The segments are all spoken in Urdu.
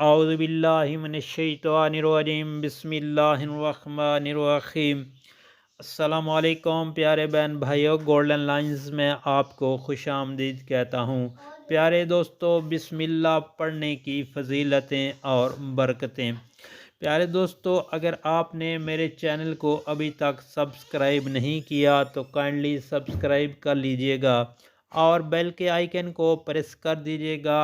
اعوذ باللہ من الشیطان الرجیم بسم اللہ الرحمن الرحیم۔ السلام علیکم پیارے بہن بھائیوں، گولڈن لائنز میں آپ کو خوش آمدید کہتا ہوں۔ پیارے دوستو، بسم اللہ پڑھنے کی فضیلتیں اور برکتیں۔ پیارے دوستو، اگر آپ نے میرے چینل کو ابھی تک سبسکرائب نہیں کیا تو کائنڈلی سبسکرائب کر لیجئے گا اور بیل کے آئیکن کو پریس کر دیجئے گا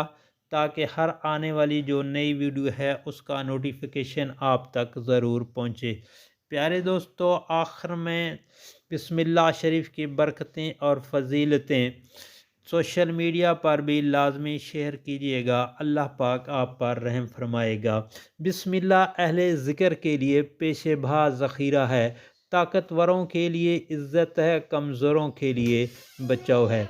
تاکہ ہر آنے والی جو نئی ویڈیو ہے اس کا نوٹیفیکیشن آپ تک ضرور پہنچے۔ پیارے دوستو، آخر میں بسم اللہ شریف کی برکتیں اور فضیلتیں سوشل میڈیا پر بھی لازمی شیئر کیجیے گا، اللہ پاک آپ پر رحم فرمائے گا۔ بسم اللہ اہل ذکر کے لیے پیش بھا ذخیرہ ہے، طاقتوروں کے لیے عزت ہے، کمزوروں کے لیے بچاؤ ہے،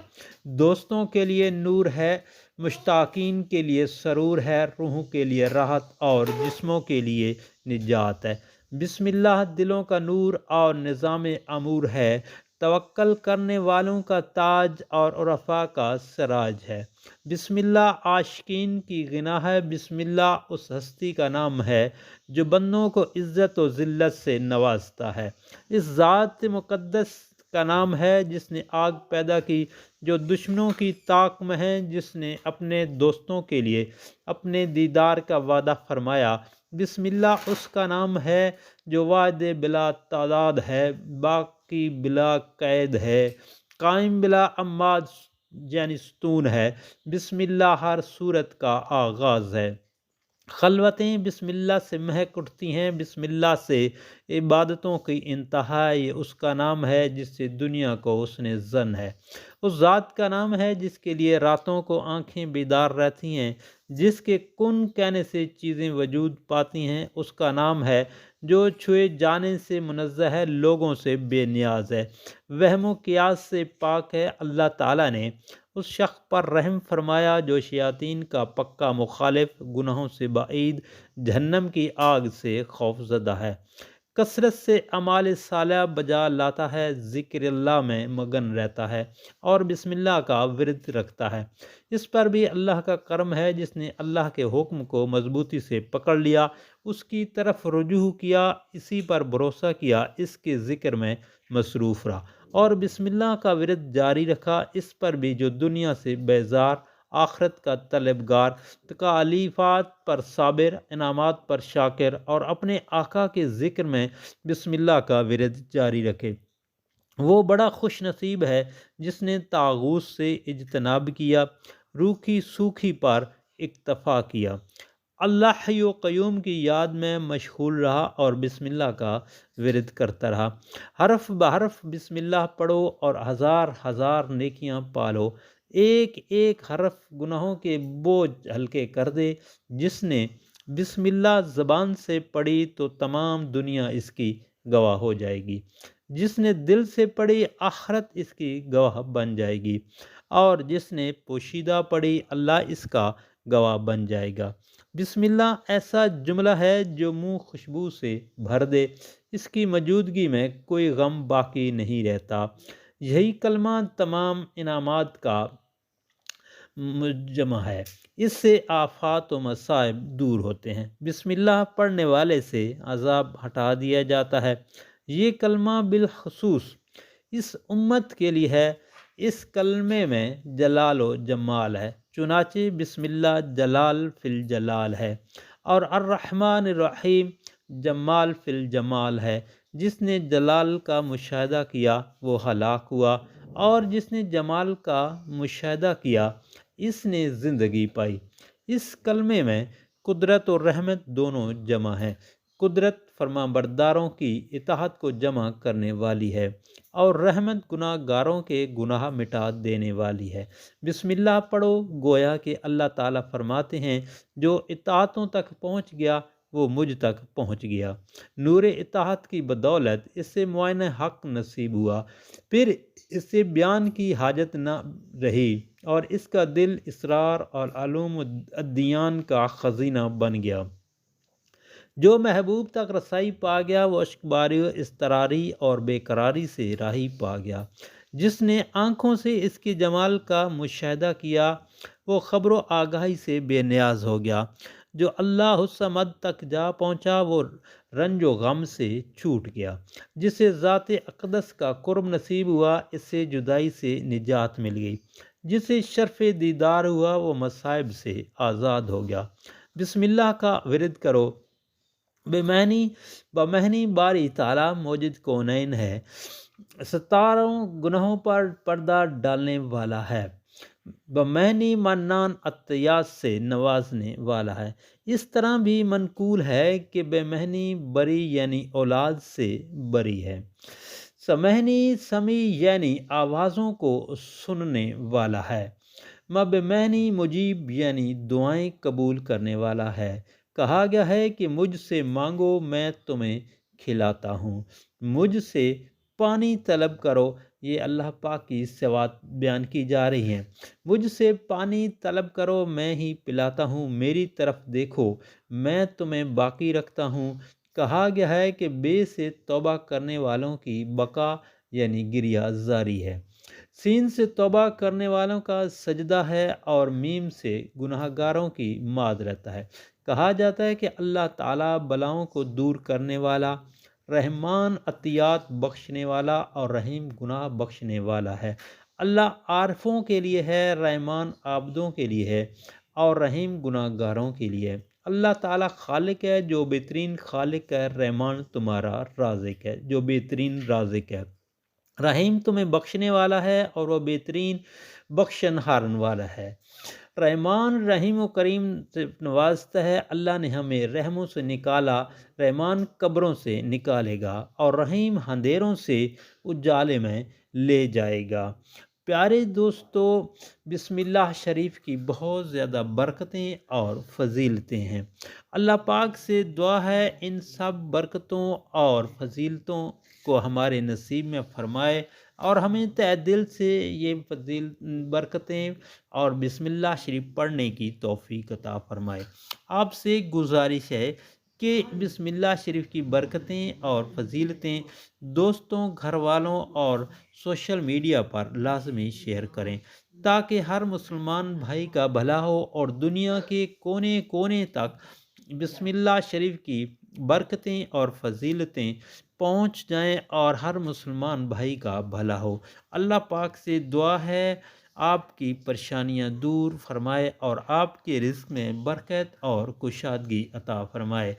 دوستوں کے لیے نور ہے، مشتاقین کے لیے سرور ہے، روحوں کے لیے راحت اور جسموں کے لیے نجات ہے۔ بسم اللہ دلوں کا نور اور نظام امور ہے، توکل کرنے والوں کا تاج اور عرفاء کا سراج ہے۔ بسم اللہ عاشقین کی غنا ہے، بسم اللہ اس ہستی کا نام ہے جو بندوں کو عزت و ذلت سے نوازتا ہے۔ اس ذات مقدس کا نام ہے جس نے آگ پیدا کی جو دشمنوں کی طاق میں ہے، جس نے اپنے دوستوں کے لیے اپنے دیدار کا وعدہ فرمایا۔ بسم اللہ اس کا نام ہے جو وعدے بلا تعداد ہے، باقی بلا قید ہے، قائم بلا اماد یعنی ستون ہے۔ بسم اللہ ہر صورت کا آغاز ہے، خلوتیں بسم اللہ سے مہک اٹھتی ہیں، بسم اللہ سے عبادتوں کی انتہا، یہ اس کا نام ہے جس سے دنیا کو اس نے زن ہے۔ اس ذات کا نام ہے جس کے لیے راتوں کو آنکھیں بیدار رہتی ہیں، جس کے کن کہنے سے چیزیں وجود پاتی ہیں، اس کا نام ہے جو چھوئے جانے سے منزہ ہے، لوگوں سے بے نیاز ہے، وہم و قیاس سے پاک ہے۔ اللہ تعالیٰ نے اس شخص پر رحم فرمایا جو شیاطین کا پکا مخالف، گناہوں سے بعید، جہنم کی آگ سے خوف زدہ ہے، کثرت سے اعمال صالحہ بجا لاتا ہے، ذکر اللہ میں مگن رہتا ہے اور بسم اللہ کا ورد رکھتا ہے۔ اس پر بھی اللہ کا کرم ہے جس نے اللہ کے حکم کو مضبوطی سے پکڑ لیا، اس کی طرف رجوع کیا، اسی پر بھروسہ کیا، اس کے ذکر میں مصروف رہا اور بسم اللہ کا ورد جاری رکھا۔ اس پر بھی جو دنیا سے بیزار، آخرت کا طلبگار، تکالیفات پر صابر، انعامات پر شاکر اور اپنے آقا کے ذکر میں بسم اللہ کا ورد جاری رکھے، وہ بڑا خوش نصیب ہے جس نے طاغوت سے اجتناب کیا، روکھی سوکھی پر اکتفا کیا، اللہ حی و قیوم کی یاد میں مشغول رہا اور بسم اللہ کا ورد کرتا رہا۔ حرف بحرف بسم اللہ پڑھو اور ہزار ہزار نیکیاں پالو، ایک ایک حرف گناہوں کے بوجھ ہلکے کر دے۔ جس نے بسم اللہ زبان سے پڑھی تو تمام دنیا اس کی گواہ ہو جائے گی، جس نے دل سے پڑھی آخرت اس کی گواہ بن جائے گی، اور جس نے پوشیدہ پڑھی اللہ اس کا گواہ بن جائے گا۔ بسم اللہ ایسا جملہ ہے جو منہ خوشبو سے بھر دے، اس کی موجودگی میں کوئی غم باقی نہیں رہتا۔ یہی کلمہ تمام انعامات کا مجمع ہے، اس سے آفات و مصائب دور ہوتے ہیں، بسم اللہ پڑھنے والے سے عذاب ہٹا دیا جاتا ہے۔ یہ کلمہ بالخصوص اس امت کے لیے ہے، اس کلمے میں جلال و جمال ہے، چنانچہ بسم اللہ جلال فی الجلال ہے اور الرحمن الرحیم جمال فی الجمال ہے۔ جس نے جلال کا مشاہدہ کیا وہ ہلاک ہوا، اور جس نے جمال کا مشاہدہ کیا اس نے زندگی پائی۔ اس کلمے میں قدرت اور رحمت دونوں جمع ہیں، قدرت فرما برداروں کی اطاعت کو جمع کرنے والی ہے اور رحمت گناہ گاروں کے گناہ مٹا دینے والی ہے۔ بسم اللہ پڑھو، گویا کہ اللہ تعالیٰ فرماتے ہیں جو اطاعتوں تک پہنچ گیا وہ مجھ تک پہنچ گیا، نور اطاعت کی بدولت اس سے معائنہ حق نصیب ہوا، پھر اس سے بیان کی حاجت نہ رہی اور اس کا دل اسرار اور علوم الدیان کا خزینہ بن گیا۔ جو محبوب تک رسائی پا گیا وہ اشکباری و اضطراری اور بے قراری سے راہی پا گیا۔ جس نے آنکھوں سے اس کے جمال کا مشاہدہ کیا وہ خبر و آگاہی سے بے نیاز ہو گیا۔ جو اللہ الصمد تک جا پہنچا وہ رنج و غم سے چھوٹ گیا، جسے ذات اقدس کا قرب نصیب ہوا اس سے جدائی سے نجات مل گئی، جسے شرف دیدار ہوا وہ مصائب سے آزاد ہو گیا۔ بسم اللہ کا ورد کرو، بمہنی باری تعالیٰ موجد کونین ہے، ستاروں گناہوں پر پردہ ڈالنے والا ہے، بمہنی منان عطیات سے نوازنے والا ہے۔ اس طرح بھی منقول ہے کہ بے مہنی بری یعنی اولاد سے بری ہے، سمہنی سمیع یعنی آوازوں کو سننے والا ہے، بے مہنی مجیب یعنی دعائیں قبول کرنے والا ہے۔ کہا گیا ہے کہ مجھ سے مانگو میں تمہیں کھلاتا ہوں، مجھ سے پانی طلب کرو، یہ اللہ پاک کی صفات بیان کی جا رہی ہیں۔ مجھ سے پانی طلب کرو میں ہی پلاتا ہوں، میری طرف دیکھو میں تمہیں باقی رکھتا ہوں۔ کہا گیا ہے کہ بے سے توبہ کرنے والوں کی بقا یعنی گریہ جاری ہے، سین سے توبہ کرنے والوں کا سجدہ ہے اور میم سے گناہ گاروں کی معذرت ہے۔ کہا جاتا ہے کہ اللہ تعالیٰ بلاؤں کو دور کرنے والا، رحمان عطیات بخشنے والا اور رحیم گناہ بخشنے والا ہے۔ اللہ عارفوں کے لیے ہے، رحمان عابدوں کے لیے ہے اور رحیم گناہ گاروں کے لیے ہے۔ اللہ تعالیٰ خالق ہے جو بہترین خالق ہے، رحمان تمہارا رازق ہے جو بہترین رازق ہے، رحیم تمہیں بخشنے والا ہے اور وہ بہترین بخشن ہارن والا ہے۔ رحمان رحیم و کریم سے نوازتا ہے، اللہ نے ہمیں رحموں سے نکالا، رحمان قبروں سے نکالے گا اور رحیم اندھیروں سے اجالے میں لے جائے گا۔ پیارے دوستو، بسم اللہ شریف کی بہت زیادہ برکتیں اور فضیلتیں ہیں۔ اللہ پاک سے دعا ہے ان سب برکتوں اور فضیلتوں کو ہمارے نصیب میں فرمائے اور ہمیں تہ دل سے یہ برکتیں اور بسم اللہ شریف پڑھنے کی توفیق عطا فرمائے۔ آپ سے گزارش ہے کہ بسم اللہ شریف کی برکتیں اور فضیلتیں دوستوں، گھر والوں اور سوشل میڈیا پر لازمی شیئر کریں تاکہ ہر مسلمان بھائی کا بھلا ہو اور دنیا کے کونے کونے تک بسم اللہ شریف کی برکتیں اور فضیلتیں پہنچ جائیں اور ہر مسلمان بھائی کا بھلا ہو۔ اللہ پاک سے دعا ہے آپ کی پریشانیاں دور فرمائے اور آپ کے رزق میں برکت اور کشادگی عطا فرمائے،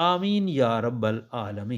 آمین یا رب العالمین۔